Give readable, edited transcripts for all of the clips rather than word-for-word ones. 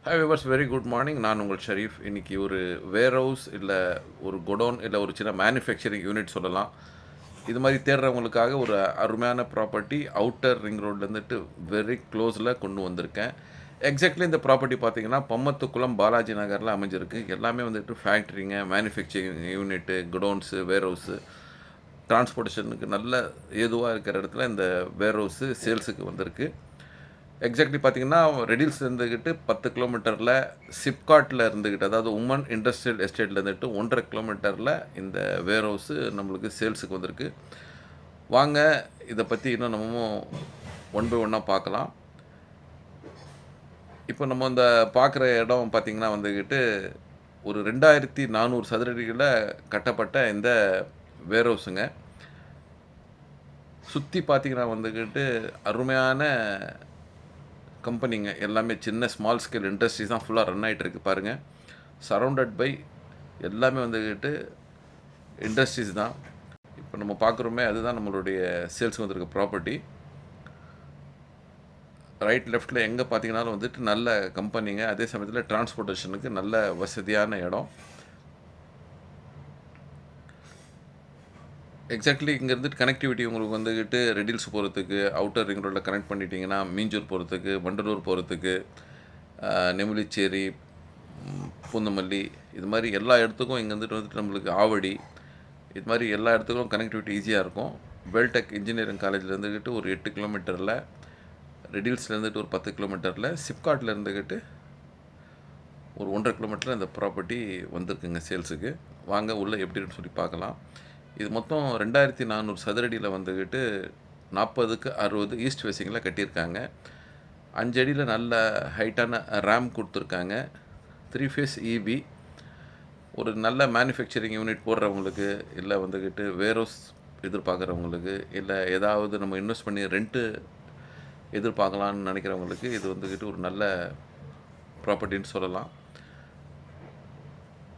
Hi viewers, very good morning. நான் உங்கள் ஷரீஃப். இன்றைக்கி ஒரு வேர் ஹவுஸ் இல்லை ஒரு குடோன் இல்லை ஒரு சின்ன மேனுஃபேக்சரிங் யூனிட் சொல்லலாம். இது மாதிரி தேடுறவங்களுக்காக ஒரு அருமையான ப்ராப்பர்ட்டி அவுட்டர் ரிங் ரோட்லேருந்துட்டு வெரி க்ளோஸில் கொண்டு வந்திருக்கேன். எக்ஸாக்ட்லி இந்த ப்ராப்பர்ட்டி பார்த்தீங்கன்னா பம்மத்துக்குளம் பாலாஜி நகரில் அமைஞ்சிருக்கு. எல்லாமே வந்துட்டு ஃபேக்ட்ரிங்க, மேனுஃபேக்சரிங் யூனிட்டு, குடோன்ஸு, வேர் ஹவுஸு, டிரான்ஸ்போர்ட்டேஷனுக்கு நல்ல ஏதுவாக இருக்கிற இடத்துல இந்த வேர் ஹவுஸு சேல்ஸுக்கு வந்திருக்கு. எக்ஸாக்ட்லி பார்த்தீங்கன்னா ரெடில்ஸ் இருந்துக்கிட்டு 10 கிலோமீட்டரில், சிப்காட்டில் இருந்துக்கிட்டு, அதாவது உமன் இண்டஸ்ட்ரியல் எஸ்டேட்டில் இருந்துட்டு 1.5 கிலோமீட்டரில் இந்த வேர் ஹவுஸு நம்மளுக்கு சேல்ஸுக்கு வந்திருக்கு. வாங்க இதை பற்றி இன்னும் நம்மமும் ஒன் பை ஒன்னாக பார்க்கலாம். இப்போ நம்ம இந்த பார்க்குற இடம் பார்த்திங்கன்னா வந்துக்கிட்டு ஒரு 2400 சதுரடிகளில் கட்டப்பட்ட இந்த வேர் ஹவுஸுங்க. சுற்றி பார்த்திங்கன்னா வந்துக்கிட்டு அருமையான கம்பெனிங்க. எல்லாமே சின்ன ஸ்மால் ஸ்கேல் இண்டஸ்ட்ரீஸ் தான் ஃபுல்லாக ரன் ஆகிட்டு இருக்குது பாருங்கள். சரௌண்டட் பை எல்லாமே வந்துக்கிட்டு இண்டஸ்ட்ரீஸ் தான். இப்போ நம்ம பார்க்குறோமே அதுதான் நம்மளுடைய சேல்ஸுக்கு வந்திருக்க ப்ராப்பர்ட்டி. ரைட் லெஃப்ட்டில் எங்கே பார்த்தீங்கன்னாலும் வந்துட்டு நல்ல கம்பெனிங்க. அதே சமயத்தில் டிரான்ஸ்போர்ட்டேஷனுக்கு நல்ல வசதியான இடம். எக்ஸாக்ட்லி இங்கே இருந்துட்டு கனெக்டிவிட்டி உங்களுக்கு வந்துக்கிட்டு ரெடில்ஸ் போகிறதுக்கு, அவுட்டர் ரிங் ரோட்டில் கனெக்ட் பண்ணிட்டீங்கன்னா மீஞ்சூர் போகிறதுக்கு, வண்டலூர் போகிறதுக்கு, நெமிலிச்சேரி, பூந்தமல்லி, இது மாதிரி எல்லா இடத்துக்கும் இங்கே வந்துட்டு நம்மளுக்கு ஆவடி, இது மாதிரி எல்லா இடத்துக்கும் கனெக்டிவிட்டி ஈஸியாக இருக்கும். வேல்டெக் இன்ஜினியரிங் காலேஜில் இருந்துக்கிட்டு ஒரு 8 கிலோமீட்டரில், ரெடில்ஸ்லேருந்துட்டு ஒரு 10 கிலோமீட்டரில், சிப்காட்டில் இருந்துக்கிட்டு ஒரு 1.5 கிலோமீட்டரில் இந்த ப்ராப்பர்ட்டி வந்திருக்குங்க சேல்ஸுக்கு. வாங்க உள்ளே எப்படின்னு சொல்லி பார்க்கலாம். இது மொத்தம் 2400 சதுரடியில் வந்துக்கிட்டு 40க்கு 60 ஈஸ்ட் ஃபேஸிங்கில் கட்டியிருக்காங்க. 5 அடியில் நல்ல ஹைட்டான ரேம் கொடுத்துருக்காங்க. 3 ஃபேஸ் இபி. ஒரு நல்ல மேனுஃபேக்சரிங் யூனிட் போடுறவங்களுக்கு, இல்லை வந்துக்கிட்டு வேர்ஹவுஸ் எதிர்பார்க்குறவங்களுக்கு, இல்லை ஏதாவது நம்ம இன்வெஸ்ட் பண்ணி ரெண்ட்டு எதிர்பார்க்கலான்னு நினைக்கிறவங்களுக்கு இது வந்துக்கிட்டு ஒரு நல்ல ப்ராப்பர்ட்டின்னு சொல்லலாம்.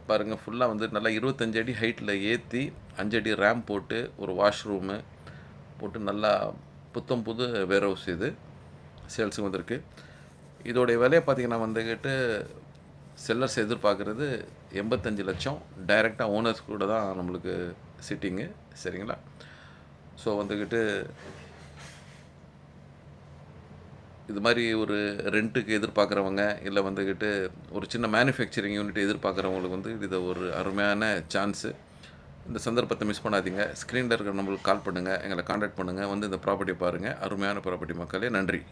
பாருங்கள், ஃபுல்லாக வந்து நல்லா 25 அடி ஹைட்டில் ஏற்றி 5 அடி ரேம் போட்டு ஒரு வாஷ்ரூமு போட்டு நல்லா புத்தம் புது வேர் ஹவுஸ் இது சேல்ஸுக்கு வந்திருக்கு. இதோடைய விலையை பார்த்திங்கன்னா வந்துக்கிட்டு செல்லர்ஸ் எதிர்பார்க்குறது 85 லட்சம். டைரெக்டாக ஓனர்ஸ் கூட தான் நம்மளுக்கு சிட்டிங்கு. சரிங்களா? ஸோ வந்துக்கிட்டு இது மாதிரி ஒரு ரெண்ட்டுக்கு எதிர்பார்க்குறவங்க, இல்லை வந்துக்கிட்டு ஒரு சின்ன மேனுஃபேக்சரிங் யூனிட் எதிர்பார்க்குறவங்களுக்கு வந்து இது ஒரு அருமையான சான்ஸு. இந்த சந்தர்ப்பத்தை மிஸ் பண்ணாதீங்க. ஸ்க்ரீனில் இருக்கிற நம்மளுக்கு கால் பண்ணுங்கள், எங்களை காண்டாக்ட் பண்ணுங்கள், வந்து இந்த ப்ராப்பர்ட்டி பாருங்கள். அருமையான ப்ராப்பர்ட்டி மக்களே. நன்றி.